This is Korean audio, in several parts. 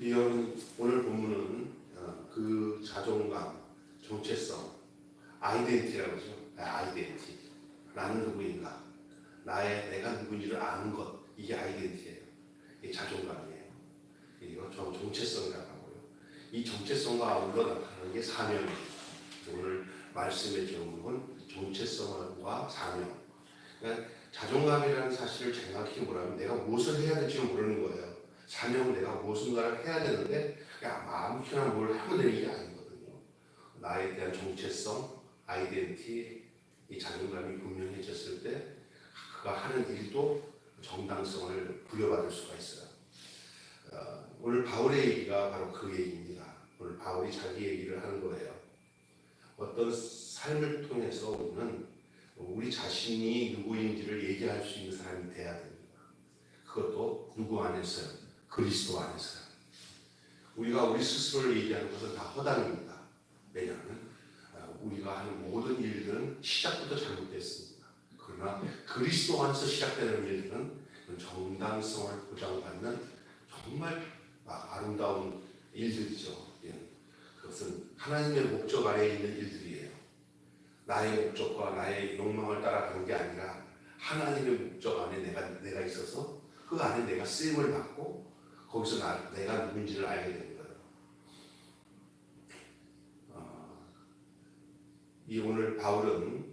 오늘 본문은 그 자존감, 정체성, 아이덴티티라고 하죠. 아이덴티티. 나는 누구인가? 내가 누구인지를 아는 것. 이게 아이덴티티예요. 이게 자존감이에요. 이거 정체성이라고 하고요. 이 정체성과 아울러 나타나는 게 사명이에요. 오늘 말씀의 제목은 정체성과 사명. 그러니까 자존감이라는 사실을 정확히 보라면 내가 무엇을 해야 될지 모르는 거예요. 사명은 내가 무엇인가를 해야 되는데 그냥 아무렇게나 뭘 하면 되는 게 아니거든요. 나에 대한 정체성, 아이덴티티, 이 자존감이 분명해졌을 때 그가 하는 일도 정당성을 부여받을 수가 있어요. 오늘 바울의 얘기가 바로 그 얘기입니다. 오늘 바울이 자기 얘기를 하는 거예요. 어떤 삶을 통해서 우리는 우리 자신이 누구인지를 얘기할 수 있는 사람이 돼야 됩니다. 그것도 누구 안에서요? 그리스도 안에서요. 우리가 우리 스스로를 얘기하는 것은 다 허당입니다. 왜냐하면 우리가 하는 모든 일들은 시작부터 잘못됐습니다. 그러나 그리스도 안에서 시작되는 일들은 정당성을 보장받는 정말 아름다운 일들이죠. 그것은 하나님의 목적 아래에 있는 일들이에요. 나의 목적과 나의 욕망을 따라가는 게 아니라 하나님의 목적 안에 내가 있어서 그 안에 내가 쓰임을 받고 거기서 내가 누군지를 알게 되는 거예요. 이 오늘 바울은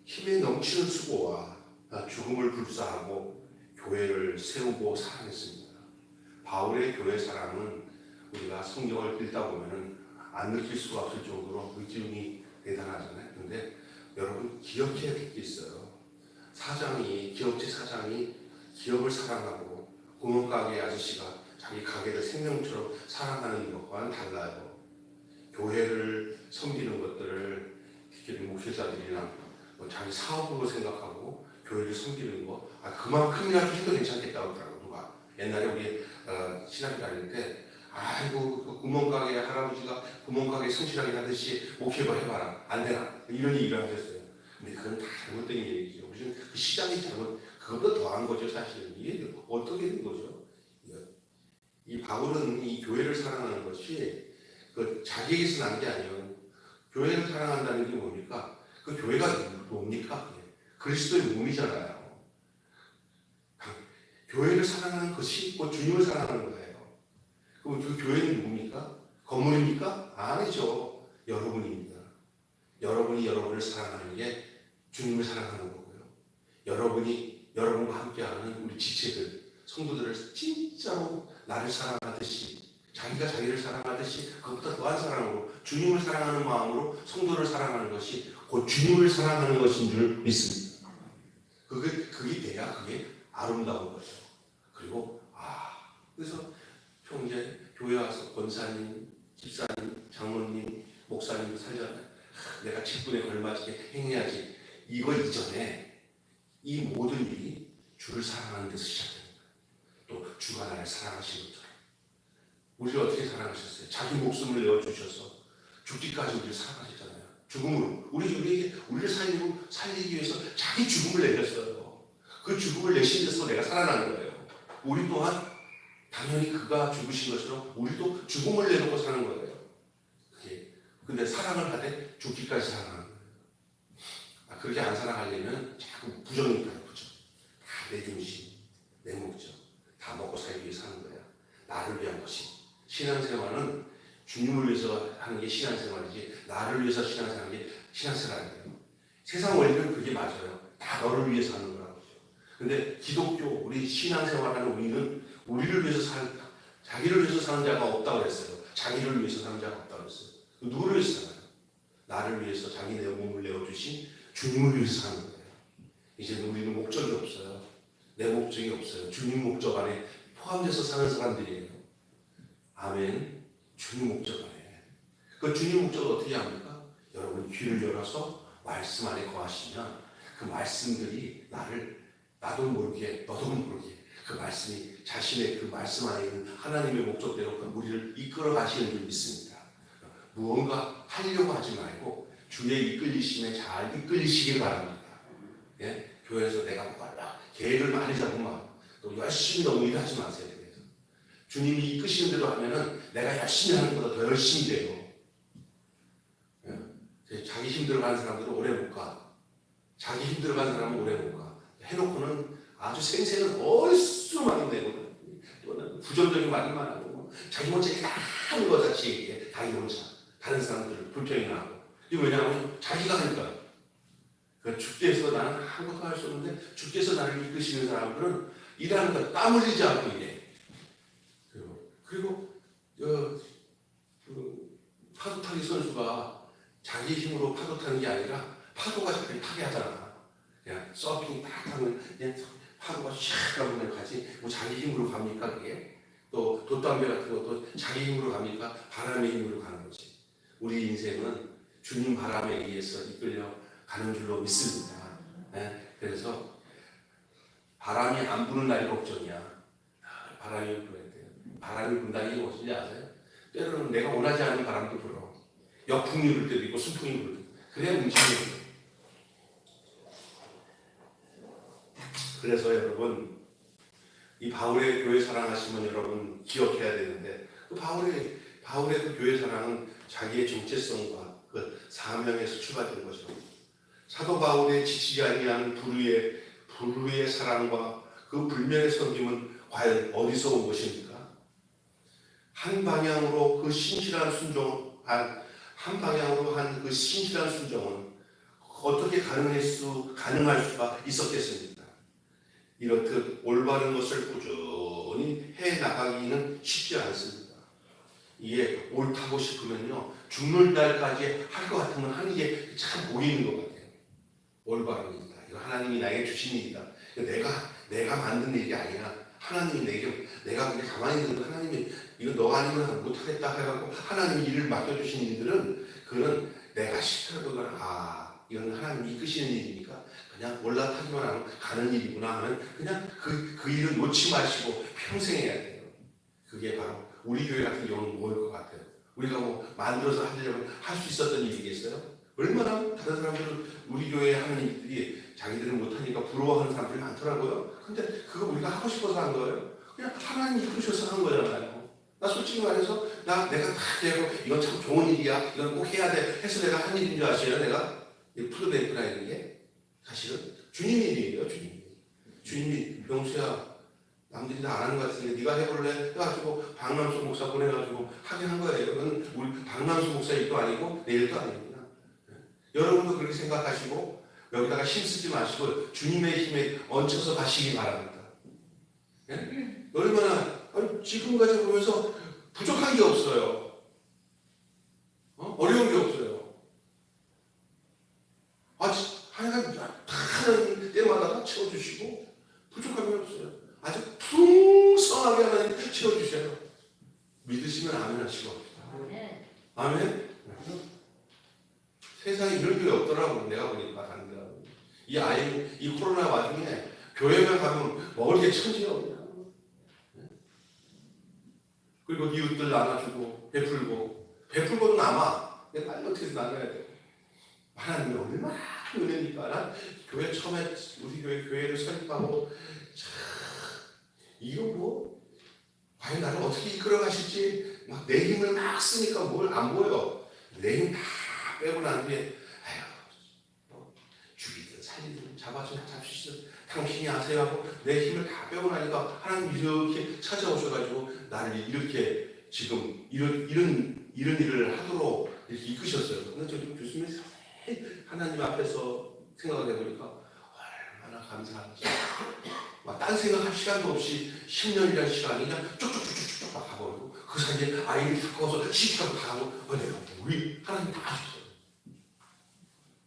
힘에 넘치는 수고와 죽음을 불사하고 교회를 세우고 사랑했습니다. 바울의 교회 사랑은 우리가 성경을 읽다 보면은 안 느낄 수가 없을 정도로 그 기운이 대단하잖아요. 근데 여러분 기억해야 될 게 있어요. 기업체 사장이 기업을 사랑하고 구멍가게 아저씨가 자기 가게를 생명처럼 사랑하는 것과는 달라요. 교회를 섬기는 것들을 특히 목회자들이나 자기 사업으로 생각하고 교회를 섬기는 거 그만큼이라도 해도 괜찮겠다고 하더라고요. 누가 옛날에 우리 신학교 다닐 때 아이고 그 구멍가게 할아버지가 구멍가게 성실하게 하듯이 목회가 해봐라 안 되나 이런 얘기를 하셨어요. 근데 그건 다 잘못된 얘기죠. 무슨 그 시장이 그것보다 더한 거죠. 사실은 이게 어떻게 된 거죠? 이 바울은 이 교회를 사랑하는 것이 자기에게서 난 게 아니에요. 교회를 사랑한다는 게 뭡니까? 그 교회가 뭡니까? 그리스도의 몸이잖아요. 교회를 사랑하는 것이 주님을 사랑하는 거예요. 그럼 그 교회는 뭡니까? 건물입니까? 아니죠. 여러분입니다. 여러분이 여러분을 사랑하는 게 주님을 사랑하는 거고요. 여러분이 여러분과 함께하는 우리 지체들, 성도들을 진짜로 나를 사랑하듯이 자기가 자기를 사랑하듯이 그것보다 더한 사랑으로 주님을 사랑하는 마음으로 성도를 사랑하는 것이 곧 주님을 사랑하는 것인 줄 믿습니다. 그게 돼야 그게 아름다운 거죠. 그리고 그래서 이제 교회 와서 권사님, 집사님, 장로님, 목사님도 살잖아요. 내가 직분에 걸맞게 행해야지. 이거 이전에 이 모든 일이 주를 사랑하는 데서 시작됩니다. 또 주가 나를 사랑하신 것처럼. 우리를 어떻게 사랑하셨어요? 자기 목숨을 내어주셔서 죽기까지 우리를 사랑하셨잖아요. 죽음으로. 우리를 살리기 위해서 자기 죽음을 내렸어요. 그 죽음을 내신 데서 내가 살아나는 거예요. 우리 또한 당연히 그가 죽으신 것처럼 우리도 죽음을 내놓고 사는 거예요. 근데 사랑을 하되 죽기까지 사랑하는 거예요. 그렇게 안 사랑하려면 자꾸 부정이니까요. 부정. 다 내 중심, 내 목적. 다 먹고 살기 위해 사는 거야. 나를 위한 것이. 신앙생활은 주님을 위해서 하는 게 신앙생활이지 나를 위해서 신앙생활하는 게 신앙생활이에요. 세상 원리는 그게 맞아요. 다 너를 위해서 하는 거라고. 근데 기독교, 우리 신앙생활하는 우리는 우리를 위해서 자기를 위해서 사는 자가 없다고 그랬어요. 자기를 위해서 사는 자가 없다고 그랬어요. 누구를 위해서 살아요? 나를 위해서 자기 내 몸을 내어주신 주님을 위해서 사는 거예요. 이제 우리는 목적이 없어요. 내 목적이 없어요. 주님 목적 안에 포함돼서 사는 사람들이에요. 아멘. 주님 목적 안에. 그 주님 목적을 어떻게 합니까? 여러분 귀를 열어서 말씀 안에 거하시면 그 말씀들이 나도 모르게 너도 모르게 그 말씀이 자신의 그 말씀 안에 있는 하나님의 목적대로 그 우리를 이끌어 가시는 줄 믿습니다. 무언가 하려고 하지 말고 주의 이끌리심에 잘 이끌리시길 바랍니다. 교회에서 내가 뭐하라 계획을 많이 잡으면 또 열심히 너무 일하지 마세요. 주님이 이끄시는 대로 하면은 내가 열심히 하는 것보다 더 열심히 돼요. 예? 자기 힘들어가는 사람들은 오래 못 가. 자기 힘들어가는 사람은 오래 못 가. 해놓고는 아주 생생은 얼쑤만 내거든. 또는 부정적인 말만 하고 자기 혼자 다 하는 것 같이 얘기해. 자기 혼자. 다른 사람들 불평이 나고. 이거 왜냐하면 자기가 하니까. 주께서 나는 아무것도 할 수 없는데 주께서 나를 이끄시는 사람들은 일하는 거 땀 흘리지 않고 일해. 그리고 파도 타기 선수가 자기 힘으로 파도 타는 게 아니라 파도가 자기 타게 하잖아. 그냥 서핑 딱 하면 그냥 파도가 샥 가면 가지. 뭐 자기 힘으로 갑니까 그게? 또 돛담배 같은 것도 자기 힘으로 갑니까? 바람의 힘으로 가는 거지. 우리 인생은 주님 바람에 의해서 이끌려 가는 줄로 믿습니다. 네? 그래서 바람이 안 부는 날이 걱정이야. 바람이 불어야 돼요. 바람이 분다는 게 무엇인지 아세요? 때로는 내가 원하지 않는 바람도 불어. 역풍이 불 때도 있고 순풍이 불 때도 있고. 그래야 움직여요. 그래서 여러분 이 바울의 교회 사랑하시면 여러분 기억해야 되는데 그 바울의 그 교회 사랑은 자기의 정체성과 그 사명에서 출발된 거죠. 사도 바울의 지치지 아니한 불의의 사랑과 그 불면의 섬김은 과연 어디서 온 것입니까? 한 방향으로 그 신실한 순종은 어떻게 가능할 수가 있었겠습니까? 이렇듯 올바른 것을 꾸준히 해 나가기는 쉽지 않습니다. 이게 옳다고 싶으면요 죽는 날까지 할 것 같으면 하는 게 참 보이는 것 같아요. 올바른 일이다. 이거 하나님이 나에게 주신 일이다. 내가 만든 일이 아니라 하나님이 내가 그냥 가만히 있는 하나님이 이거 너가 아니면 못하겠다 해갖고 하나님이 일을 맡겨주신 일들은 그거는 내가 싫더라도 이건 하나님이 이끄시는 일이니까 그냥 올라타기만 하면 가는 일이구나 하면 그냥 그 일을 놓지 마시고 평생 해야 돼요. 그게 바로 우리 교회 같은 경우는 뭐일 것 같아요? 우리가 뭐 만들어서 하려면 할 수 있었던 일이겠어요? 얼마나 다른 사람들은 우리 교회 하는 일들이 자기들은 못하니까 부러워하는 사람들이 많더라고요. 근데 그거 우리가 하고 싶어서 한 거예요. 그냥 하나님이 이끌으셔서 한 거잖아요. 나 솔직히 말해서 내가 다 되고 이건 참 좋은 일이야. 이건 꼭 해야 돼. 해서 내가 한 일인 줄 아시나요? 내가 푸드뱅크나 이런 게 사실은 주님 일이에요. 주님이 명수야 남들이 다 안 하는 것 같은데 네가 해볼래? 해가지고 박남수 목사 보내가지고 하게 한 거예요. 그건 우리 박남수 목사 일도 아니고 내 일도 아닙니다. 여러분도 그렇게 생각하시고 여기다가 힘쓰지 마시고 주님의 힘에 얹혀서 가시기 바랍니다. 예? 얼마나 지금까지 보면서 부족한 게 없어요. 어려운 게 없어요. 하나님 때마다 다 채워주시고 부족한 게 없어요. 아주 풍성하게 하나님 채워주셔요. 믿으시면 아멘 하시고. 아멘. 세상에 이런 게 없더라고. 내가 보니까 다른 데하고. 이 코로나 와중에 교회만 가면 먹을 게 천지가 없냐. 그리고 이웃들 나눠주고 베풀고도 남아. 근데 빨리 어떻게 나눠야 돼. 하나님이 얼마나 은혜니까. 난 교회 처음에 우리 교회를 설립하고 이거 뭐 과연 나를 어떻게 이끌어 가실지 막 내 힘을 막 쓰니까 뭘 안 보여. 내 힘 다 빼고 난 뒤에 죽이든 살리든 잡수시든 당신이 아세요 하고 내 힘을 다 빼고 나니까 하나님 이렇게 찾아오셔가지고 나를 이렇게 지금 이런 일을 하도록 이렇게 이끄셨어요. 근데 저 교수님 하나님 앞에서 생각을 해보니까 얼마나 감사한지. 딴 생각할 시간도 없이 10년이라는 시간이 그냥 쭉쭉쭉쭉 막 가버리고 그 사이에 아이를 다 커서 시집가고 다 하고 내가 우리 하나님 다 하셨어요.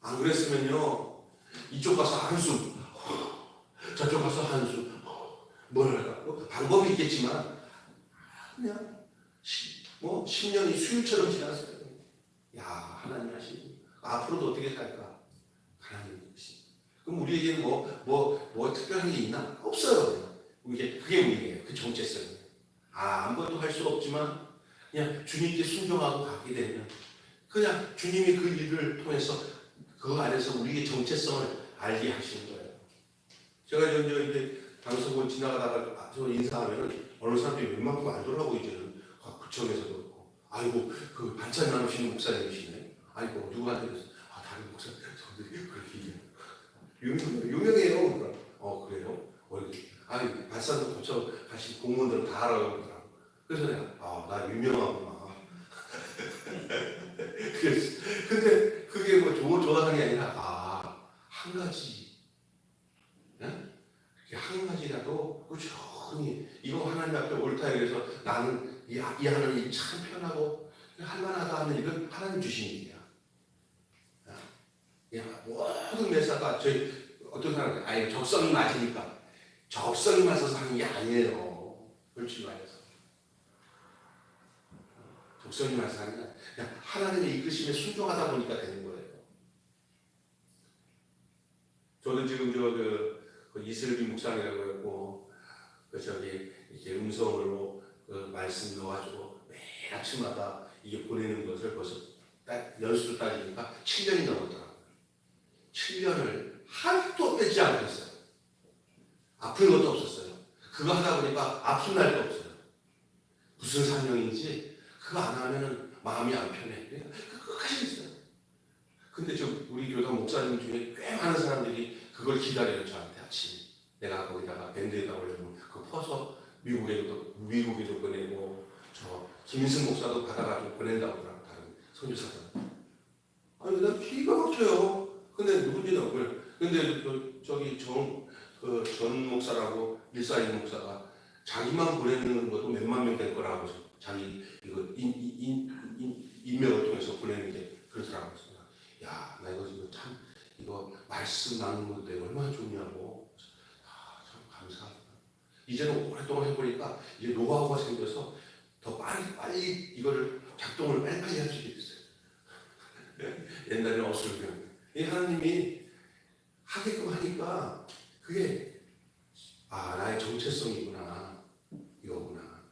안 그랬으면요 이쪽 가서 한숨 저쪽 가서 한숨 뭐랄까 방법이 있겠지만 그냥 10년이 수일처럼 지났어요. 야 하나님 하시고 앞으로도 어떻게 살까? 하나님 하시고 그럼 우리에게는 뭐 특별한 게 있나? 없어요. 그게 우리에게 그 정체성이에요. 아무것도 할 수 없지만 그냥 주님께 순종하고 가게 되면 그냥 주님이 그 일을 통해서 그 안에서 우리의 정체성을 알게 하시는 거예요. 제가 이제 방송을 지나가다가 저 인사하면은 어느 사람들이 웬만큼 알더라고. 이제는 구청에서도 그렇고. 아이고 그 반찬 나누시는 목사님이시네. 아이고 누구한테 그래서 다른 목사 저들이 그렇게 유명해요. 그러니까, 그래요? 아니 발산도 거쳐 가신 공무원들은 다 알아요. 그래서 내가 나 유명하구나. 그래서 근데 그게 뭐 좋은 조단이 아니라 한 가지, 네? 한 가지라도 꾸준히 이거 하나님 앞에 옳다 이래서 나는 이 하는 일이 참 편하고 할만하다 하는 일은 하나님 주신 일이야. 모든 매사가 저희 어떤 사람들 적성이 맞으니까 적성이 맞아서 하는 게 아니에요. 그렇지 말해서 적성이 맞아서 하는 게 아니라 그냥 하나님의 이끄심에 순종하다 보니까 되는 거예요. 저는 지금 그 이슬비 묵상이라고 했고 이렇게 음성으로 그 말씀 넣어가지고 매일 아침마다 이게 보내는 것을 벌써 연수를 따지니까 7년이 넘었더라고요. 7년을 하루도 빼지 않고 했어요. 아픈 것도 없었어요. 그거 하다 보니까 아픈 날도 없어요. 무슨 사명인지 그거 안 하면은 마음이 안 편해. 끝까지 했어요. 근데 우리 교단 목사님 중에 꽤 많은 사람들이 그걸 기다려요. 저한테 아침에 내가 거기다가 밴드에다 올려놓으면 그거 퍼서 미국에도 보내고 저 김인승 목사도 받아가지고 보낸다고 하더라고. 다른 선교사들. 아니 나 기가 막혀요. 근데 누군지는 없고요. 근데 저기 전 목사라고 일사인 목사가 자기만 보내는 것도 몇만 명 될 거라고 자기 이거 인맥을 통해서 보내는 게 그렇더라고요. 야, 나 이거 지금 참 이거 말씀 나누는 건데 얼마나 좋냐고. 참 감사하다. 이제는 오랫동안 해보니까 이제 노하우가 생겨서 더 빨리 이거를 작동을 빨리 할 수 있어요. 옛날에는 어슬면 이 하나님이 하게끔 하니까 그게 나의 정체성이구나 이거구나.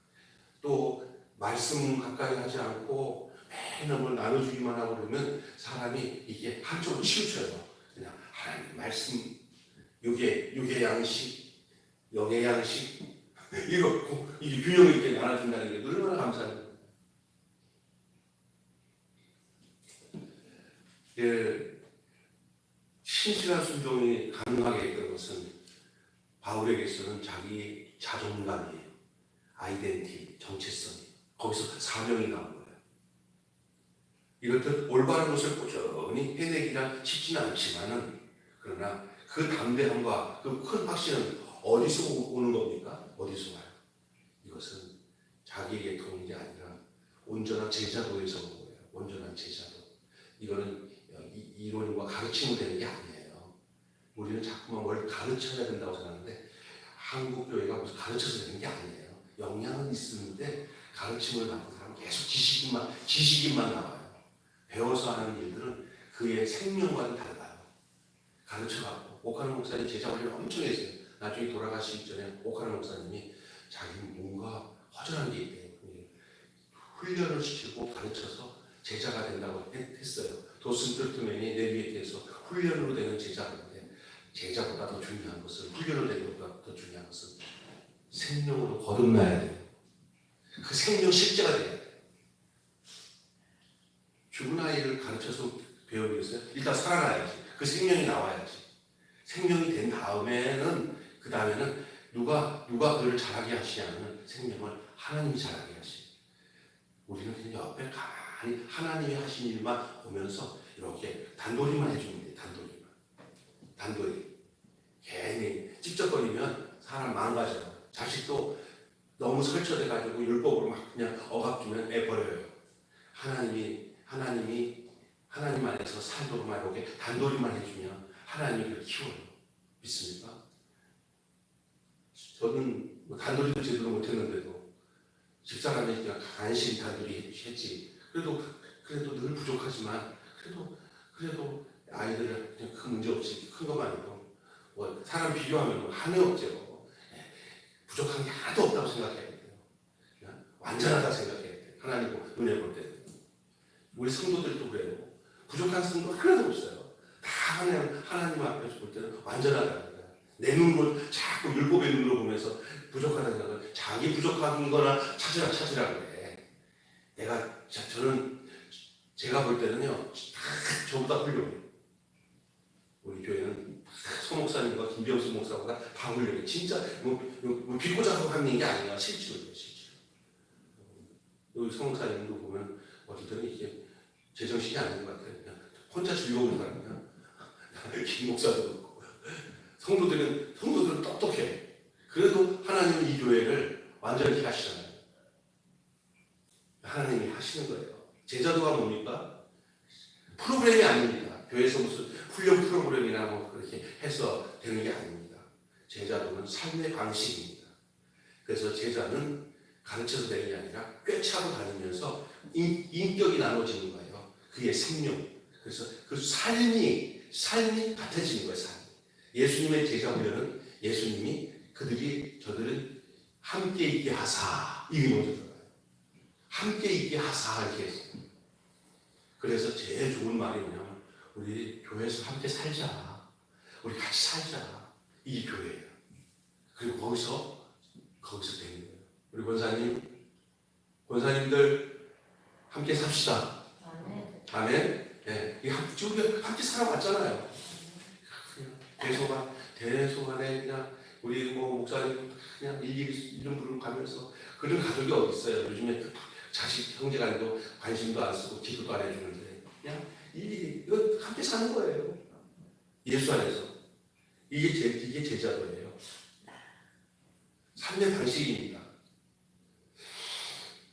또 말씀 가까이 하지 않고 맨날 뭘 나눠주기만 하고 그러면 사람이 이게 한쪽으로 치우쳐요. 그냥 하나님 말씀 요게 양식 영의 양식 이게 균형 있게 나눠준다는 게 얼마나 감사해요. 신실한 순종이 가능하게 했던 것은 바울에게서는 자기 자존감이에요. 아이덴티티, 정체성이 거기서 사명이 나온 거예요. 이렇듯 올바른 것을 꾸준히 해내기가 쉽지는 않지만은 그러나 그 담대함과 그 큰 확신은 어디서 오는 겁니까? 어디서 와요? 이것은 자기에게 도는 게 아니라 온전한 제자도에서 오는 거예요. 온전한 제자도. 이거는 이론과 가르침으로 되는 게 아니에요. 우리는 자꾸만 뭘 가르쳐야 된다고 생각하는데 한국 교회가 무슨 가르쳐서 되는 게 아니에요. 영향은 있는데 가르침을 받는 사람은 계속 지식인만 나와요. 배워서 하는 일들은 그의 생명과는 달라요. 가르쳐가고 오카노 목사님 제자 훈련 엄청 했어요. 나중에 돌아가시기 전에 오카노 목사님이 자기는 뭔가 허전한 게 있대요. 훈련을 시키고 가르쳐서 제자가 된다고 했어요. 도슨 트루트맨이 내비에이트에서 훈련으로 되는 제자인데 제자보다 더 중요한 것은 훈련으로 되는 것보다 더 중요한 것은 생명으로 거듭나야 돼요. 그 생명 실제가 돼야 돼요. 죽은 아이를 가르쳐서 배우기 위해서 일단 살아나야지. 그 생명이 나와야지. 생명이 된 다음에는 그 다음에는 누가 그를 자라게 하시냐면 생명을 하나님이 자라게 하시. 우리는 그냥 옆에 가만히 하나님이 하신 일만 보면서 이렇게 단도리만 해주면 돼요. 단도리. 괜히 찝쩍거리면 사람 망가져요. 자식도 너무 설쳐돼가지고 율법으로 막 그냥 억압주면 애 버려요. 하나님 안에서 살도록만 이렇게 단도리만 해주면 하나님이 그를 키워요. 믿습니까? 저는 단도리도 제대로 못했는데도 집사람이 그냥 간신히 단도리 했지. 그래도 늘 부족하지만 그래도 아이들은 그냥 큰 문제 없이 큰 것만 아니고 뭐 사람 비교하면 한해 없죠. 부족한 게 하나도 없다고 생각해야 돼요. 그냥 완전하다 생각해야 돼요. 하나님 눈에 볼 때. 우리 성도들도 그래요. 부족한 성도 하나도 없어요. 다 하나님 앞에서 볼 때는 완전하다. 내 눈으로 잘 자꾸 율법의 눈으로 보면서 부족하다는 생각을 자기 부족한 거나 찾으라고 해. 제가 볼 때는요, 다 저보다 훌륭해요. 우리 교회는 소 목사님과 김병수 목사보다 다 훌륭해. 진짜 비꼬 작업하는 게 아니야. 실제로요, 실제로. 여기 소 목사님도 보면 어떨 때는 이게 제정신이 아닌 것 같아요. 그냥 혼자 즐거운 사람이야. 김 목사도 그렇고. 성도들은 똑똑해. 그래도 하나님은 이 교회를 완전히 하시잖아요. 하나님이 하시는 거예요. 제자도가 뭡니까? 프로그램이 아닙니다. 교회에서 무슨 훈련 프로그램이나 뭐 그렇게 해서 되는 게 아닙니다. 제자도는 삶의 방식입니다. 그래서 제자는 가르쳐서 되는 게 아니라 꿰차고 다니면서 인격이 나눠지는 거예요. 그의 생명. 그래서 그 삶이 같아지는 거예요. 삶이. 예수님의 제자 훈련은 예수님이 저들은 함께 있게 하사 이게 먼저 들어가요. 함께 있게 하사 이렇게 했어요. 그래서 제일 좋은 말이 뭐냐면 우리 교회에서 함께 살자. 우리 같이 살자. 이게 교회예요. 그리고 거기서 되는 거예요. 우리 권사님들 함께 삽시다. 아멘. 네, 우리가 함께 살아왔잖아요. 대소간에 그냥 우리 목사님 그냥 일일이 이름 부르고 가면서 그런 가족이 어디 있어요? 요즘에 자식 형제간에도 관심도 안 쓰고 기도도 안 해주는데 그냥 일일이 이거 함께 사는 거예요. 예수 안에서 이게 제자도예요. 삶의 방식입니다.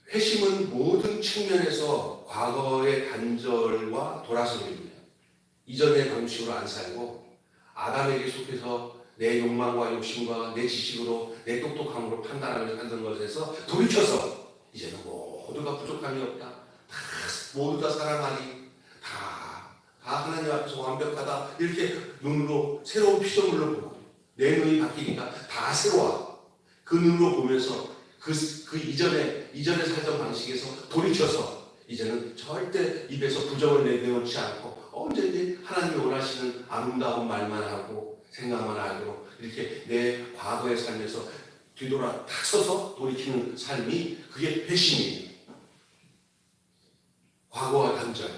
회심은 모든 측면에서 과거의 단절과 돌아서기입니다. 이전의 방식으로 안 살고 아담에게 속해서 내 욕망과 욕심과 내 지식으로 내 똑똑함으로 판단하면서 하는 것에서 돌이켜서 이제는 모두가 부족함이 없다. 모두 다 사랑하니 다 하나님 앞에서 완벽하다. 이렇게 눈으로 새로운 피조물로 보고 내 눈이 바뀌니까 다 새로워. 그 눈으로 보면서 그 이전에 살던 방식에서 돌이켜서 이제는 절대 입에서 부정을 내놓지 않고 언제든지 하나님이 원하시는 아름다운 말만 하고 생각만 하고 이렇게 내 과거의 삶에서 뒤돌아 탁 서서 돌이키는 삶이 그게 회심이에요. 과거와 단절,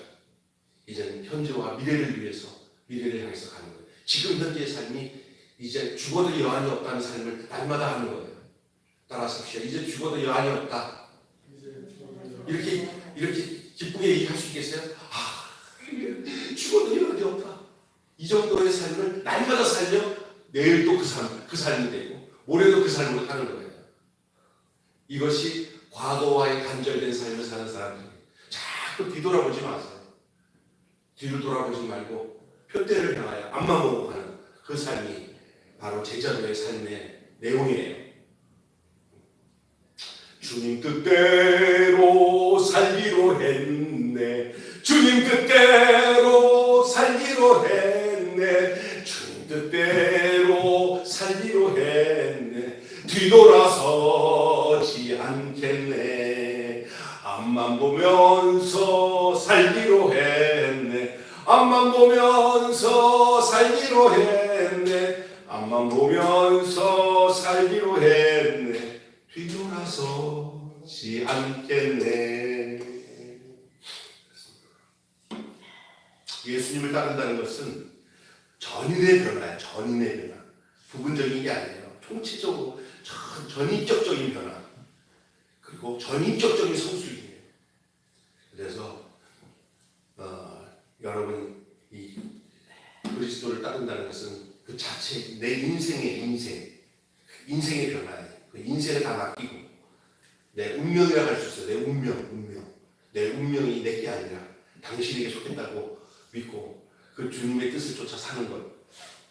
이제는 현재와 미래를 향해서 가는 거예요. 지금 현재의 삶이 이제 죽어도 여한이 없다는 삶을 날마다 하는 거예요. 따라서 합시다. 이제 죽어도 여한이 없다. 이렇게 기쁘게 얘기할 수 있겠어요? 죽어도 여한이 없다. 이 정도의 삶을 날마다 살면 내일 또 그 삶이 되고 모레도 그 삶으로 사는 거예요. 이것이 과거와의 단절된 삶을 사는 사람들이 자꾸 뒤돌아보지 마세요. 뒤를 돌아보지 말고 표대를 향하여 앞만 보고 가는 그 삶이 바로 제자도의 삶의 내용이에요. 주님 뜻대로 살기로 했네. 주님 뜻대로 살기로 했네. 주님 뜻대로 살기로 했네. 뒤돌아서지 않겠네. 앞만 보면서 살기로 했네. 앞만 보면서 살기로 했네. 앞만 보면서 살기로 했네. 뒤돌아서지 않겠네. 예수님을 따른다는 것은 전인의 변화예요. 전인의 변화. 부분적인 게 아니에요. 총체적으로 전인격적인 변화. 그리고 전인격적인 성숙이에요. 그래서 여러분 이 그리스도를 따른다는 것은 그 자체 내 인생의 변화예요. 그 인생을 다 맡기고 내 운명이라고 할 수 있어요. 내 운명. 내 운명이 내게 아니라 당신에게 속했다고 믿고 그 주님의 뜻을 쫓아 사는 것.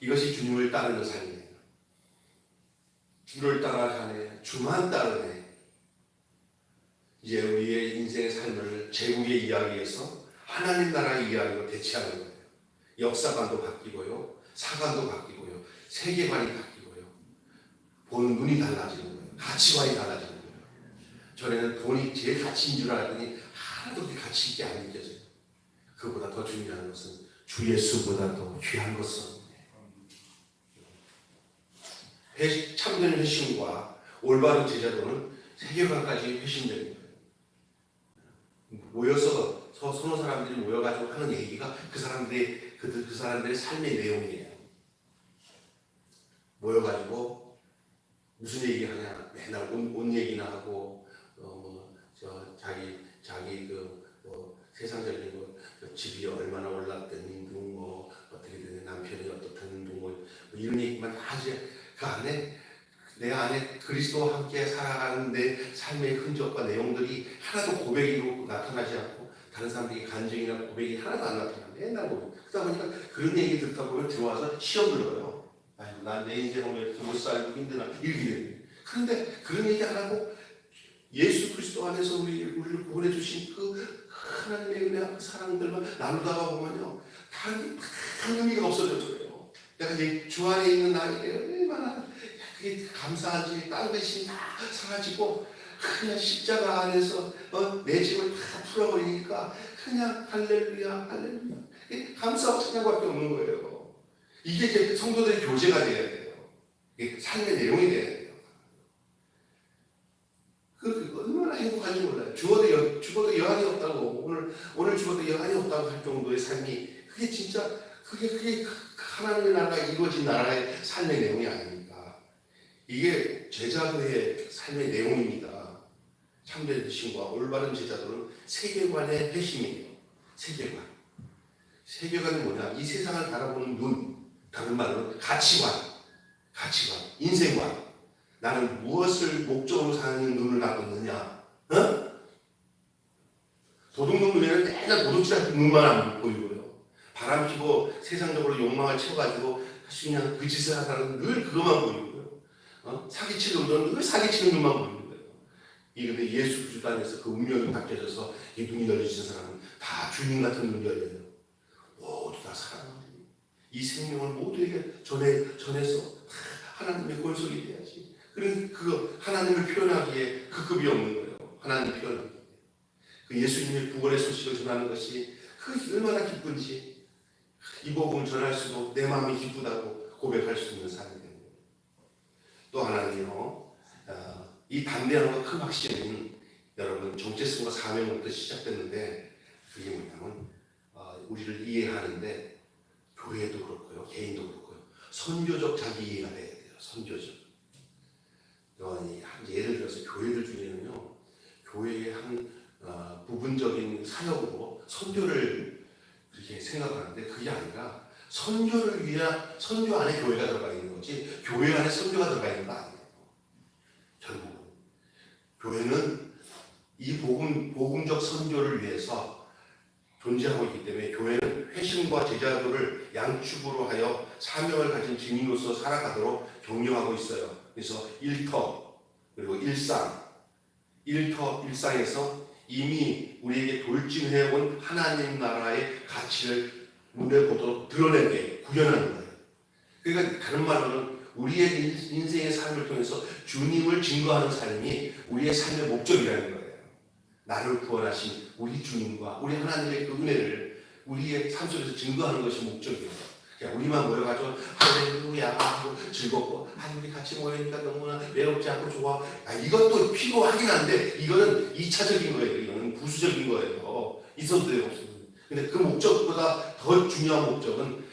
이것이 주님을 따르는 삶이에요. 주를 따라가네. 주만 따르네. 이제 우리의 인생의 삶을 제국의 이야기에서 하나님 나라의 이야기로 대체하는 거예요. 역사관도 바뀌고요. 사관도 바뀌고요. 세계관이 바뀌고요. 보는 눈이 달라지는 거예요. 가치관이 달라지는 거예요. 전에는 돈이 제일 가치인 줄 알았더니 하나도 그렇게 가치 있게 안 느껴져요. 그보다 더 중요한 것은 주 예수보다 더 귀한 것은 참된 회심과 올바른 제자도는 세계관까지 회심되는 거예요. 모여서 서너 사람들이 모여가지고 하는 얘기가 그 사람들의 삶의 내용이에요. 모여가지고 무슨 얘기하냐? 맨날 옷 얘기나 하고 자기 세상적인 집이 얼마나 올랐더니 어떻게 되는 남편이 어떻다는 이런 얘기만 하지. 그 안에 내 안에 그리스도와 함께 살아가는 내 삶의 흔적과 내용들이 하나도 고백으로 나타나지 않고 다른 사람들이 간증이나 고백이 하나도 안 나타나. 맨날 보면 그러다 보니까 그런 얘기 듣다 보면 들어와서 시험 들어요. 아이고 난 내 인생을 못 살고 힘드나 이렇게 돼요. 그런데 그런 얘기 안 하고 예수 그리스도 안에서 우리를 구원해 주신 그 하나님의 은혜와 그 사랑들만 나누다가 보면요 다 의미가 없어져요. 내가 이제 주 안에 있는 나에게 얼마나 그게 감사한지 다른 것이 다 사라지고 그냥 십자가 안에서 내 짐을 다 풀어버리니까 그냥 할렐루야 할렐루야 감사하고 찬양밖에 없는 거예요. 이게 이제 성도들의 교제가 돼야 돼요. 이게 삶의 내용이 돼야 돼요. 얼마나 행복한지 몰라요. 죽어도 여한이 없다고 오늘 죽어도 여한이 없다고 할 정도의 삶이 그게 진짜 그게 하나님의 나라가 이루어진 나라의 삶의 내용이 아닙니까? 이게 제자도의 삶의 내용입니다. 참된 회심과 올바른 제자도는 세계관의 회심이에요. 세계관이 뭐냐? 이 세상을 바라보는 눈, 다른 말로 가치관, 인생관. 나는 무엇을 목적으로 사는 눈을 갖고 있느냐? 도둑놈 눈에는 맨날 도둑질 눈만 안 보이고요. 바람 피고 세상적으로 욕망을 채워가지고 그냥 그 짓을 하는 사람은 늘 그것만 보이고요. 사기치는 눈은 늘 사기치는 눈만 보이는 거예요. 근데 예수 그리스도 안에서 그 운명이 바뀌어져서 이 눈이 열려진 사람은 다 주님 같은 눈이 열려요. 모두 다 사랑하는 이 생명을 모두에게 전해서 하나님의 권속이 돼야지. 그 하나님을 표현하기에 그 급이 없는 거예요. 하나님을 표현하기에. 그 예수님의 구원의 소식을 전하는 것이 그 얼마나 기쁜지 이 복음을 전할수록 내 마음이 기쁘다고 고백할 수 있는 삶이 되는 거예요. 또 하나는요. 이 담대함과 큰 확신은 여러분 정체성과 사명부터 시작됐는데 그게 뭐냐면 우리를 이해하는데 교회도 그렇고요. 개인도 그렇고요. 선교적 자기 이해가 돼야 돼요. 선교적. 예를 들어서 교회들 중에는요, 교회의 한 부분적인 사역으로 선교를 그렇게 생각하는데 그게 아니라 선교를 위한 선교 안에 교회가 들어가 있는 거지 교회 안에 선교가 들어가 있는 거 아니에요. 결국은 교회는 이 복음적 선교를 위해서 존재하고 있기 때문에 교회는 회심과 제자도를 양축으로 하여 사명을 가진 증인으로서 살아가도록 격려하고 있어요. 그래서 일터 그리고 일상에서 이미 우리에게 돌진해온 하나님 나라의 가치를 눈에 보도록 드러내게 구현하는 거예요. 그러니까 다른 말로는 우리의 인생의 삶을 통해서 주님을 증거하는 삶이 우리의 삶의 목적이라는 거예요. 나를 구원하신 우리 주님과 우리 하나님의 그 은혜를 우리의 삶 속에서 증거하는 것이 목적이에요. 그냥 우리만 모여가지고 할렐루야 하고 즐겁고 우리 같이 모이니까 너무나 외롭지 않고 좋아. 이것도 필요하긴 한데 이거는 2차적인 거예요. 이거는 부수적인 거예요. 있어도 돼요. 근데 그 목적보다 더 중요한 목적은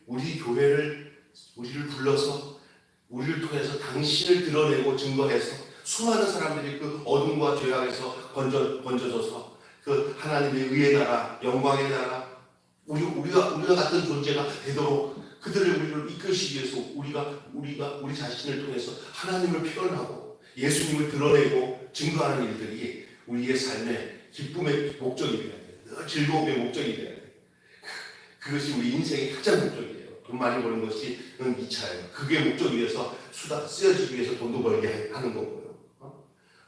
우리 교회를 우리를 불러서 우리를 통해서 당신을 드러내고 증거해서 수많은 사람들이 그 어둠과 죄악에서 건져져서 그 하나님의 의의 나라, 영광의 나라, 우리가 같은 존재가 되도록 우리를 이끄시기 위해서 우리 자신을 통해서 하나님을 표현하고 예수님을 드러내고 증거하는 일들이 우리의 삶의 기쁨의 목적이 되어야 돼요. 즐거움의 목적이 되어야 돼요. 그것이 우리 인생의 가장 목적이에요. 돈 많이 버는 것이 2차예요. 그게 목적이 위해서 쓰여지기 위해서 돈도 벌게 하는 거고요.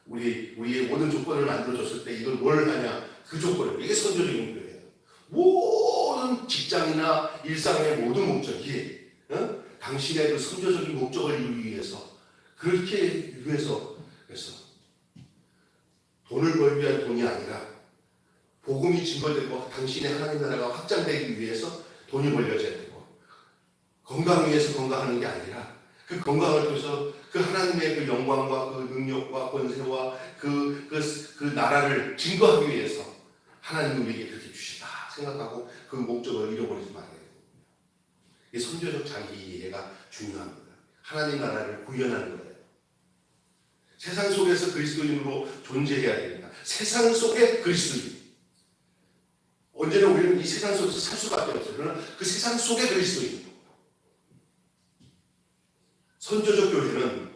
우리의 모든 조건을 만들어줬을 때 이걸 뭘 하냐? 그 조건을. 이게 선조적인 거예요. 모든 직장이나 일상의 모든 목적이 당신의 그 선조적인 목적을 이루기 위해서 그렇게 위해서 그래서 돈을 벌기 위한 돈이 아니라 복음이 증거되고 당신의 하나님 나라가 확장되기 위해서 돈이 벌려져야 되고 건강 위해서 건강하는 게 아니라 그 건강을 통해서 그 하나님의 그 영광과 그 능력과 권세와 그 나라를 증거하기 위해서 하나님이 우리에게 그렇게 주시다 생각하고 그 목적을 잃어버리지 말아야 돼요. 이 선교적 자기 이해가 중요합니다. 하나님 나라를 구현하는 거예요. 세상 속에서 그리스도인으로 존재해야 됩니다. 세상 속에 그리스도인. 언제나 우리는 이 세상 속에서 살 수밖에 없어요. 그러나 그 세상 속에 그리스도인. 선교적 교회는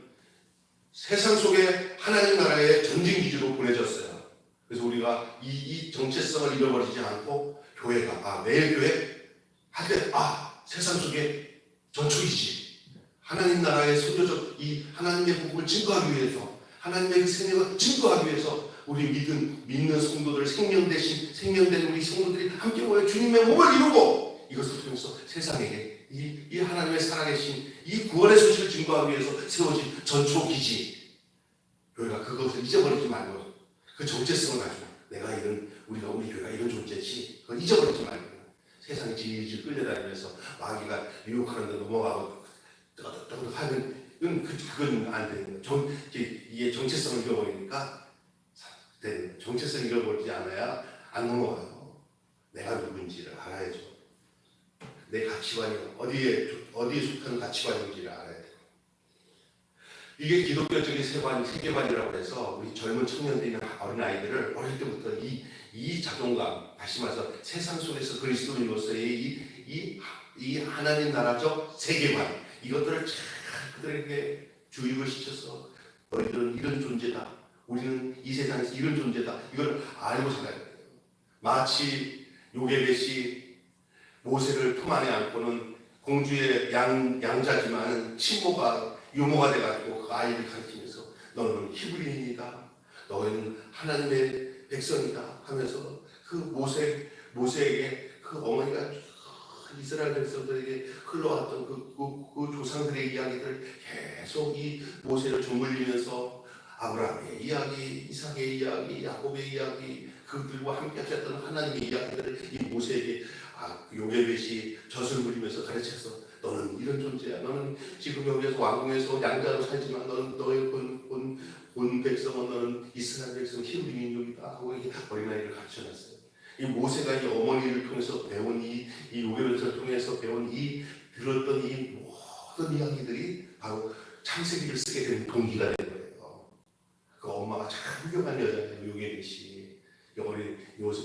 세상 속에 하나님 나라의 전쟁기지로 보내졌어요. 그래서 우리가 이 정체성을 잃어버리지 않고 교회가 매일 교회 할 때 세상 속에 전초기지. 하나님 나라의 선교적 이 하나님의 복음을 증거하기 위해서 하나님의 그 생명을 증거하기 위해서 우리 믿는 성도들 생명된 우리 성도들이 함께 모여 주님의 몸을 이루고 이것을 통해서 세상에게 이 하나님의 살아계신 이 구원의 소식을 증거하기 위해서 세워진 전초기지. 교회가 그것을 잊어버리지 말고 그 정체성을 가지고 우리 교회가 이런 존재지. 그걸 잊어버리지 말고 세상에 질질 끌려다니면서 마귀가 유혹하는 데 넘어가고 하는 그건 안 되는 거예요. 이게 정체성을 잃어버리니까 정체성을 잃어버리지 않아야 안 넘어가요. 내가 누군지를 알아야죠. 내 가치관이 어디에 속하는 가치관인지를 알아야 돼요. 이게 기독교적인 세계관이라고 해서 우리 젊은 청년들이나 어린아이들을 어릴 때부터 이 자존감, 다시 말해서 세상 속에서 그리스도인으로서의 이 하나님 나라적 세계관, 이것들을 잘 그들에게 주입을 시켜서 너희들은 이런 존재다. 우리는 이 세상에서 이런 존재다. 이걸 알고 살아야 돼요. 마치 요게벳이 모세를 품 안에 안고는 공주의 양자지만 유모가 돼가지고 그 아이를 가르치면서 너는 히브리인이다. 너희는 하나님의 백성이다 하면서 그 모세에게 그 어머니가 이스라엘 백성들에게 흘러왔던 그 조상들의 이야기들 계속 이 모세를 저물리면서 아브라함의 이야기, 이삭의 이야기, 야곱의 이야기, 그들과 함께 하셨던 하나님의 이야기들을 이 모세에게 요게벳이 젖을 부리면서 가르쳐서 너는 이런 존재야. 너는 지금 여기에서 왕궁에서 양자로 살지만 너는 너의 본 백성은 너는 이스라엘 백성 히브리 민족이다 하고 이렇게 어린아이를 가르쳐놨어요. 이 모세가 이 어머니를 통해서 배운 이 요게벳을 통해서 배운 들었던 이 모든 이야기들이 바로 창세기를 쓰게 된 동기가 된 거예요. 그 엄마가 참 훌륭한 여자예요. 요게벳이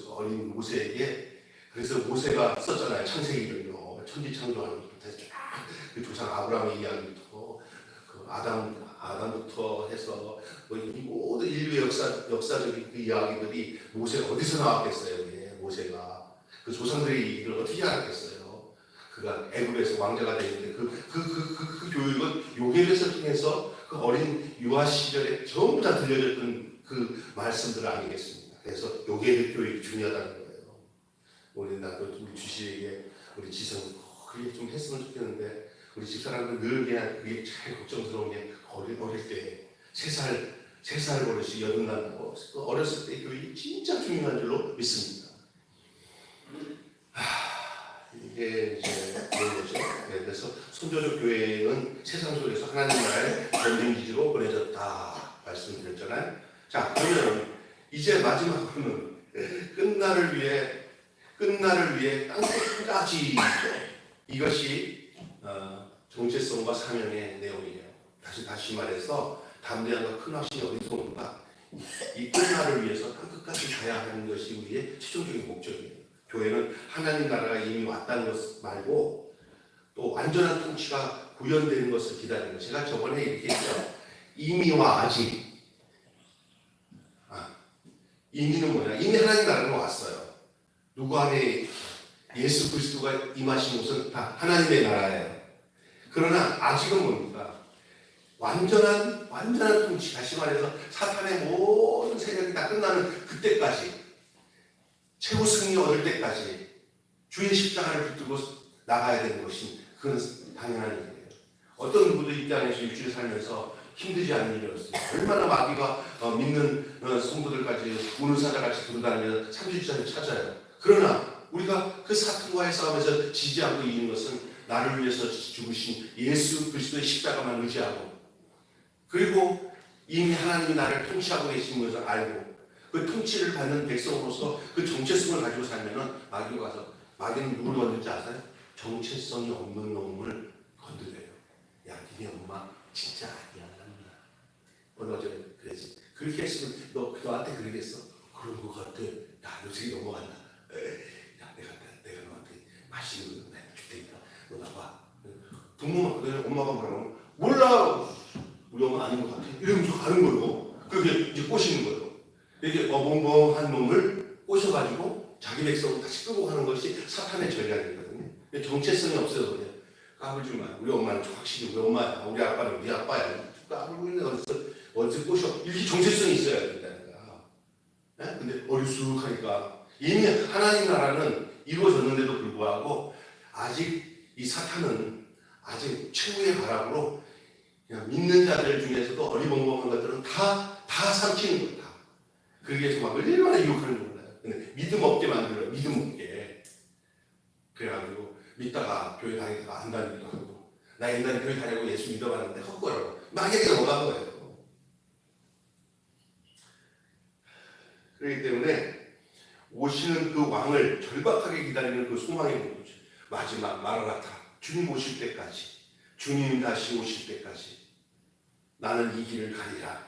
어린 모세에게. 그래서 모세가 썼잖아요. 창세기를요. 천지창조하는 것부터 쫙그 조상 아브라함의 이야기부터 그 아담부터 해서 이 모든 인류의 역사적인 그 이야기들이 모세가 어디서 나왔겠어요? 모세가 그 조상들의 얘기를 어떻게 알았겠어요? 그가 애굽에서 왕자가 되는데 그 교육은 요게벳을 통해서 그 어린 유아 시절에 전부 다 들려졌던 그 말씀들 아니겠습니까? 그래서 요게벳 교육이 중요하다는 거예요. 우리 주시에게 우리 지성 그게 좀 했으면 좋겠는데 우리 집사람들 늘 그게 잘 걱정스러운 게 어릴 때 3살 버릇이 여든다고 어렸을 때 교육이 진짜 중요한 줄로 믿습니다. 이게 이제 그런 거죠. 그래서 선교적 교회는 세상 속에서 하나님 나라의 전쟁기지로 보내졌다 말씀드렸잖아요. 자, 그러면 이제 마지막으로는 끝날을 위해 땅끝까지 이것이 정체성과 사명의 내용이에요. 다시 말해서 담대함과 큰 확신이 어디서 오는가? 이 끝날을 위해서 땅끝까지 가야 하는 것이 우리의 최종적인 목적이에요. 교회는 하나님 나라가 이미 왔다는 것 말고 또 완전한 통치가 구현되는 것을 기다리는 거예요. 제가 저번에 이렇게 했죠. 이미와 아직. 이미는 뭐냐? 이미 하나님 나라가 왔어요. 누구 안에 예수 그리스도가 임하신 곳은 다 하나님의 나라예요. 그러나 아직은 뭡니까? 완전한 통치, 다시 말해서 사탄의 모든 세력이 다 끝나는 그때까지, 최고 승리 얻을 때까지 주의 십자가를 붙들고 나가야 되는 것이 그건 당연한 일이에요. 어떤 누구도 이 땅에서 일주일 살면서 힘들지 않은 일이었어요. 얼마나 마귀가 믿는 성도들까지 우는 사자같이 돌아다니면서 3주짜리 찾아요. 그러나 우리가 그 사탄과의 싸움에서 지지 않고 이기는 것은 나를 위해서 죽으신 예수 그리스도의 십자가만 의지하고, 그리고 이미 하나님이 나를 통치하고 계신 것을 알고 그 통치를 받는 백성으로서 그 정체성을 가지고 살면은 마귀가 가서, 마귀는 누굴 건들지 아세요? 정체성이 없는 놈을 건드려요. 야, 니네 엄마 진짜 아니야. 오늘 어제 그랬지. 그렇게 했으면 너한테 그러겠어? 그런 것 같아. 야, 너 지금 넘어간다. 야, 내가 너한테 맛있는 거 내가 줄 테니까 너 나와. 부모가 그래, 엄마가 뭐라고? 몰라. 우리 엄마 아닌 것 같아. 이러면서 가는 거예요. 그게 이제 꼬시는 거예요. 이렇게 어벙벙한 놈을 꼬셔가지고 자기 백성을 다시 끄고 가는 것이 사탄의 전략이거든요. 정체성이 없어서 그래요. 까불지 마. 우리 엄마는 확실히 우리 엄마야. 우리 아빠는 우리 아빠야. 까불고 있는 어디서 꼬셔. 이렇게 정체성이 있어야 된다니까. 네? 근데 어리숙하니까 이미 하나님 나라는 이루어졌는데도 불구하고 아직 이 사탄은 아직 최후의 바람으로 그냥 믿는 자들 중에서도 어리벙벙한 것들은 다 삼키는 거예요. 다. 그게서 막 얼마나 유혹하는 줄 몰라요. 근데 믿음 없게 만들어요. 믿음 없게. 그래가지고 믿다가 교회 다니다가 안 다니기도 하고, 나 옛날에 교회 다니고 예수 믿어봤는데 헛거라고 마귀에게 넘어간 거예요. 그렇기 때문에 오시는 그 왕을 절박하게 기다리는 그 소망의 모습, 마지막 마라나타, 주님 오실 때까지, 주님 다시 오실 때까지 나는 이 길을 가리라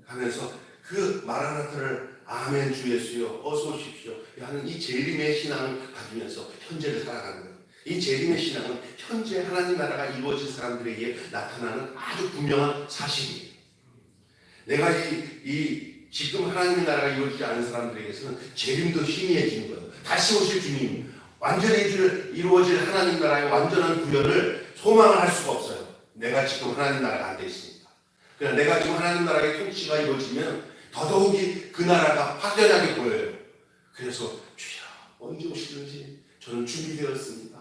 하면서 그 마라나타를 아멘 주 예수여 어서 오십시오 하는 이 재림의 신앙을 가지면서 현재를 살아가는 거예요. 이 재림의 신앙은 현재 하나님 나라가 이루어진 사람들에게 나타나는 아주 분명한 사실이에요. 내가 지금 하나님 나라가 이루어지지 않은 사람들에게서는 재림도 희미해지는 거예요. 다시 오실 주님, 완전히 이루어질 하나님 나라의 완전한 구현을 소망을 할 수가 없어요. 내가 지금 하나님 나라가 안 돼 있으니까. 그러나 내가 지금 하나님 나라의 통치가 이루어지면 더더욱이 그 나라가 확연하게 보여요. 그래서 주여 언제 오시는지 저는 준비되었습니다.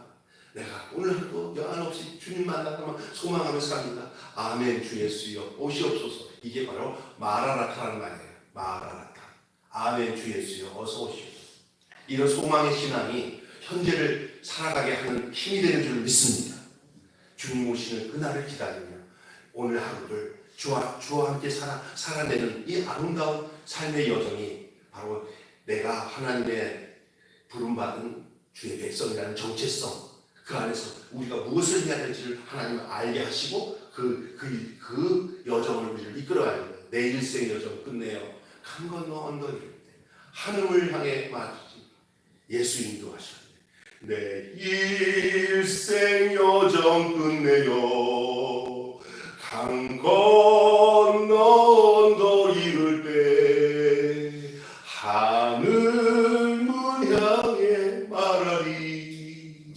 내가 오늘도 여한 없이 주님 만나면 소망하며 삽니다. 아멘 주 예수여 오시옵소서. 이게 바로 마라나타라는 말이에요. 마라나타. 아멘 주 예수여 어서 오시옵소서. 이런 소망의 신앙이 현재를 살아가게 하는 힘이 되는 줄 믿습니다. 주님 오시는 그날을 기다리며 오늘 하루를 주와 함께 살아내는 이 아름다운 삶의 여정이 바로 내가 하나님의 부름받은 주의 백성이라는 정체성, 그 안에서 우리가 무엇을 해야 될지를 하나님은 알게 하시고 그 여정을 우리를 이끌어가야 됩니다. 내 일생 여정 끝내요 강 건너 언덕 이를 때 하늘을 향해 맞으시 예수 인도하셨네. 내 일생 여정 끝내요 강 건너 언덕 이를 때 하늘 문 향해 말하리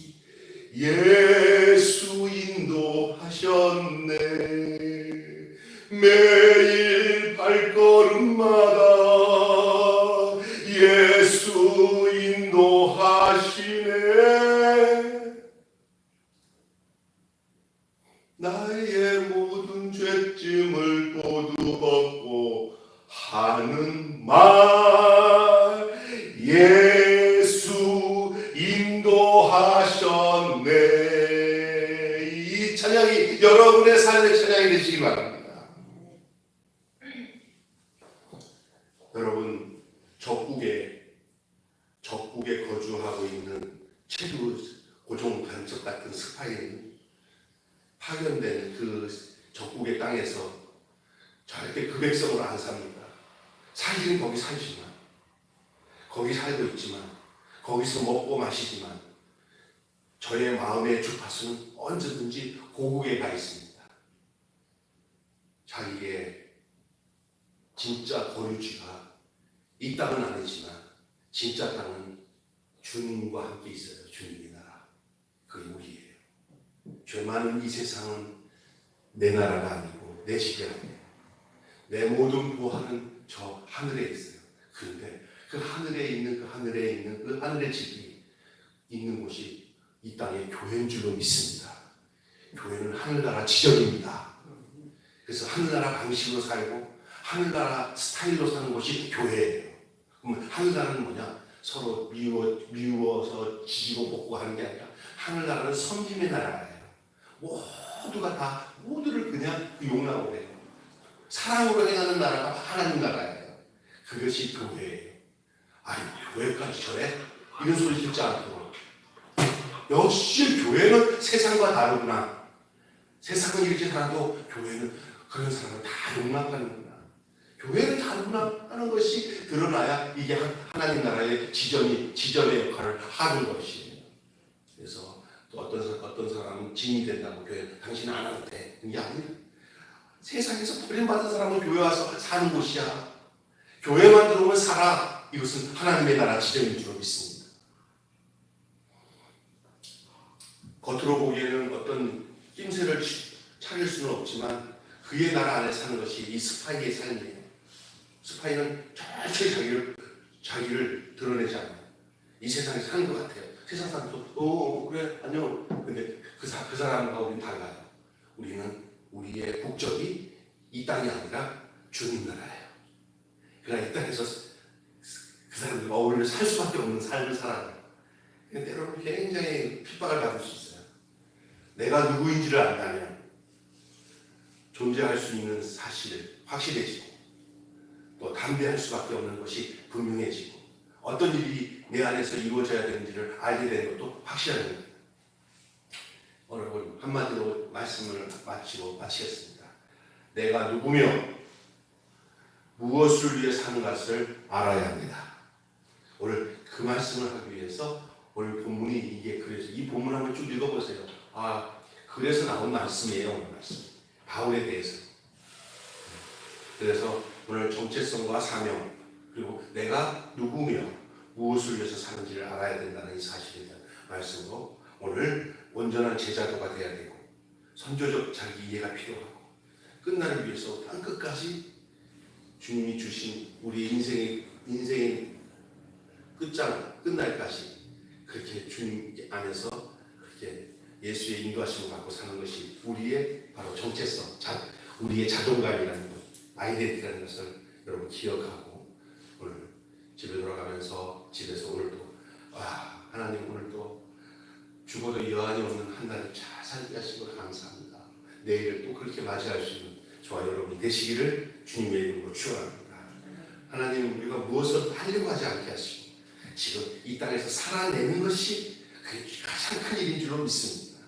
예수 인도하셨네. 매일 발걸음마다 예수 인도하시네. 나의 모든 죄짐을 모두 벗고 하는 말 예수 인도하셨네. 이 찬양이 여러분의 삶의 찬양이 되시기 바랍니다. 여러분 적국에 거주하고 있는 체류 고종 간첩 같은 스파이는 파견된 그 적국의 땅에서 절대 그 백성으로 안 삽니다. 살기는 거기 살지만, 거기 살고 있지만, 거기서 먹고 마시지만 저의 마음의 주파수는 언제든지 고국에 가 있습니다. 자기의 진짜 거류지가 이 땅은 아니지만 진짜 땅은 주님과 함께 있어요. 주님의 나라. 그게 우리예요. 죄 많은 이 세상은 내 나라가 아니고 내 집이 아니에요. 내 모든 보화는 저 하늘에 있어요. 그런데 그 하늘에 있는 그 하늘의 집이 있는 곳이 이 땅의 교회인 줄로 믿습니다. 교회는 하늘나라 지역입니다. 그래서 하늘나라 방식으로 살고 하늘나라 스타일로 사는 것이 교회예요. 그럼 하늘나라는 뭐냐? 서로 미워서 지지고 볶고 하는 게 아니라 하늘나라는 섬김의 나라예요. 모두가 다 모두를 그냥 용납을 해요. 사랑으로 행하는 나라가 하나님 나라예요. 그것이 교회예요. 아니 교회까지 저래? 이런 소리 듣지 않고 역시 교회는 세상과 다르구나. 세상은 이렇게 살아도 교회는 그런 사람을 다 용납하는구나. 교회는 다르구나 하는 것이 드러나야 이게 하나님 나라의 지점의 역할을 하는 것이에요. 그래서 또 어떤 사람은 증인이 된다고 교회 당신은 안 와도 돼. 이게 아니야. 세상에서 버림받은 사람은 교회 와서 사는 곳이야. 교회만 들어오면 살아. 이것은 하나님의 나라 지점인 줄 믿습니다. 겉으로 보기에는 어떤 낌새를 차릴 수는 없지만 그의 나라 안에 사는 것이 이 스파이의 삶이에요. 스파이는 절대 자기를 드러내지 않아요. 이 세상에 사는 것 같아요. 세상 사람도 그래 안녕. 근데 그 사람과 우리는 달라요. 우리는 우리의 국적이 이 땅이 아니라 주님 나라예요. 그러나 이 땅에서 그 사람들과 어울려 살 수밖에 없는 삶을 살아요. 때로는 굉장히 핍박을 받을 수 있어요. 내가 누구인지를 안다면 존재할 수 있는 사실 확실해지고 또 담대할 수밖에 없는 것이 분명해지고 어떤 일이 내 안에서 이루어져야 되는지를 알게 되는 것도 확실한 겁니다. 오늘 한마디로 말씀을 마치겠습니다. 내가 누구며 무엇을 위해 사는 것을 알아야 합니다. 오늘 그 말씀을 하기 위해서 오늘 본문이 이게 그래서 이 본문 한번 쭉 읽어보세요. 그래서 나온 말씀이에요. 오늘 말씀. 바울에 대해서. 그래서 오늘 정체성과 사명 그리고 내가 누구며 무엇을 위해서 사는지를 알아야 된다는 이 사실에 대한 말씀으로 오늘 온전한 제자도가 돼야 되고 선조적 자기 이해가 필요하고 끝날을 위해서 땅끝까지 주님이 주신 우리 인생의 끝날까지 그렇게 주님 안에서 그렇게 예수의 인도하심을 받고 사는 것이 우리의 바로 정체성, 우리의 자존감이라는 것, 아이덴티티라는 것을 여러분 기억하고 오늘 집에 돌아가면서 집에서 오늘도 하나님 오늘도 죽어도 여한이 없는 한 달을 잘 살게 하신 걸 감사합니다. 내일을 또 그렇게 맞이할 수 있는 저와 여러분이 되시기를 주님의 이름으로 축원합니다. 하나님 우리가 무엇을 하려고 하지 않게 하시고 지금 이 땅에서 살아내는 것이 가장 큰 일인 줄로 믿습니다.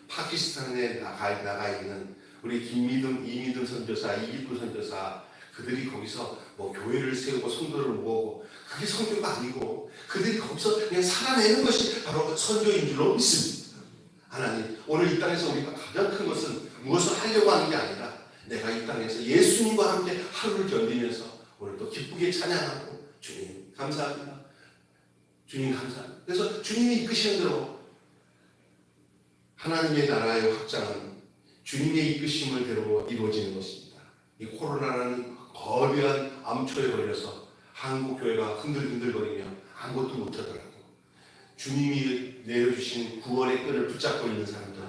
파키스탄에 나가 있는 우리 이미듬 선교사, 이기부 선교사 그들이 거기서 교회를 세우고 성도를 모으고 그게 선교가 아니고 그들이 거기서 그냥 살아내는 것이 바로 선교인 줄로 믿습니다. 하나님 오늘 이 땅에서 우리가 가장 큰 것은 무엇을 하려고 하는 게 아니라 내가 이 땅에서 예수님과 함께 하루를 견디면서 오늘 또 기쁘게 찬양하고 주님 감사합니다. 주님 감사합니다. 그래서 주님이 이끄시는 대로 하나님의 나라의 확장은 주님의 이끄심을 대로 이루어지는 것입니다. 이 코로나라는 거대한 암초에 걸려서 한국 교회가 흔들흔들거리며 아무것도 못하더라도 주님이 내려주신 구원의 끈을 붙잡고 있는 사람들은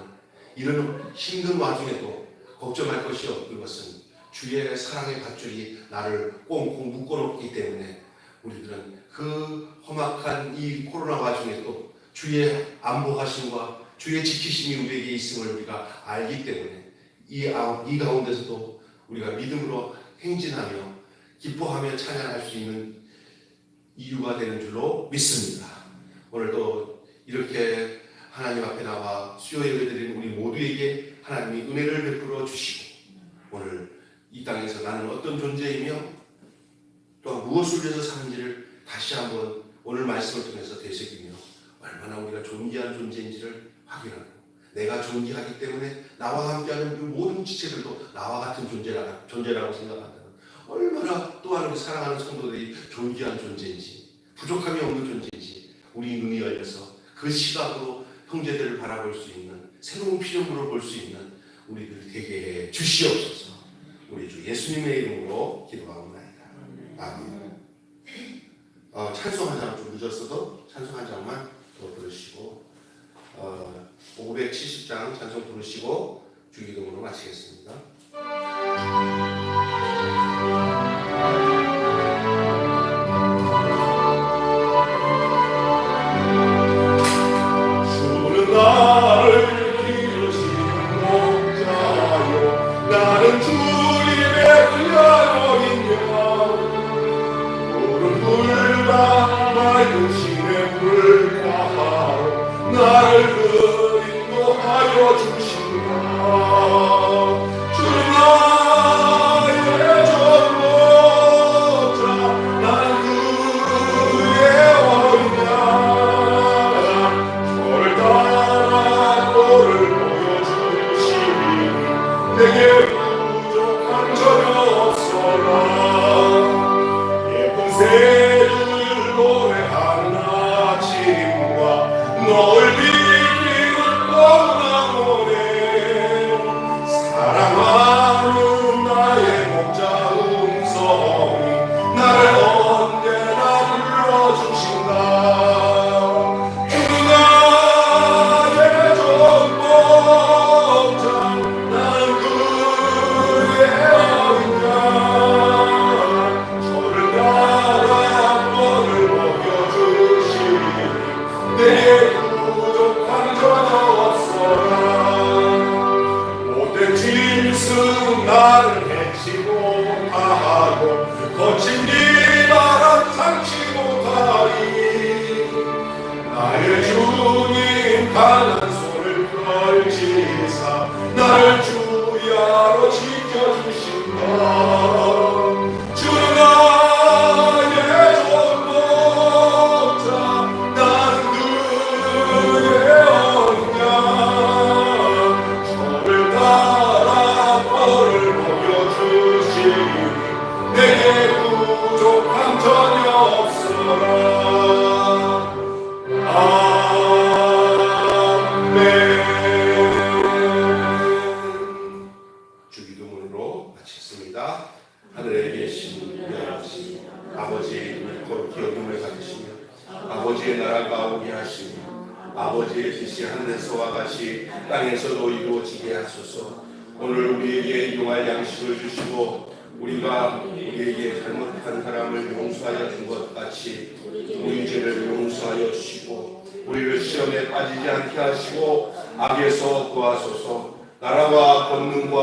이런 힘든 와중에도 걱정할 것이 없는 것은 주의 사랑의 밧줄이 나를 꽁꽁 묶어놓기 때문에 우리들은 그 험악한 이 코로나 와중에도 주의 안보하심과 주의 지키심이 우리에게 있음을 우리가 알기 때문에 이 가운데서도 우리가 믿음으로 행진하며 기뻐하며 찬양할 수 있는 이유가 되는 줄로 믿습니다. 오늘도 이렇게 하나님 앞에 나와 수요 예배드리는 우리 모두에게 하나님이 은혜를 베풀어 주시고 오늘 이 땅에서 나는 어떤 존재이며 또한 무엇을 위해서 사는지를 다시 한번 오늘 말씀을 통해서 되새기며 얼마나 우리가 존귀한 존재인지를 확인하고 내가 존귀하기 때문에 나와 함께하는 그 모든 지체들도 나와 같은 존재라고 생각한다면 얼마나 또한 우리 사랑하는 성도들이 존귀한 존재인지 부족함이 없는 존재인지 우리 눈이 열려서 그 시각으로 형제들을 바라볼 수 있는 새로운 피조물을 볼 수 있는 우리들 되게 해 주시옵소서. 우리 주 예수님의 이름으로 기도하옵나이다. 아멘. 찬송 한 장 좀 늦었어도 찬송 한 장만 더 부르시고 570장 찬송 부르시고 주기도문으로 마치겠습니다. 주는 자유신의 불가하로 나를 인도하여 주신다. 주는 나의 전도자, 나는 그의 어린 양. 저를 따라 너를 보여주시니 내게 부족한 점이 없어라. 예쁜 새를 노래하는 아침과 너를 비비는 봄나무네. 사랑하는 나의 목자 음성이 나를 언제나 불러주신다. 주는 나의 전복자, 나는 그의 어린 양. 저를 따라 너를 먹여주시니 내게 부족한 전혀 없어라. 못된 짐승 나를 해치 못하고 거친 비바람 삼치 못하리. 나의 주님 강한 손을 펼치사 나를 주야로 지켜주신다. 주는 나의 전복자, 나는 그의 어린 양. 저를 따라 너를 먹여주시니 내게 부족한 전혀 없어라. 아멘. 주기도문으로 마치겠습니다. 하늘에 계신 우리 아버지, 거룩히 여김을 받으시며 아버지의 나라가 오게 하시며 아버지의 뜻이 하늘에서와 같이 땅에서도 이루어지게 하소서. 오늘 우리에게 일용할 양식을 주시고 우리가 우리에게 잘못한 사람을 용서하여 준 것 같이 우리 죄를 용서하여 주시고 우리를 시험에 빠지지 않게 하시고 악에서 구하소서. 나라와 권능과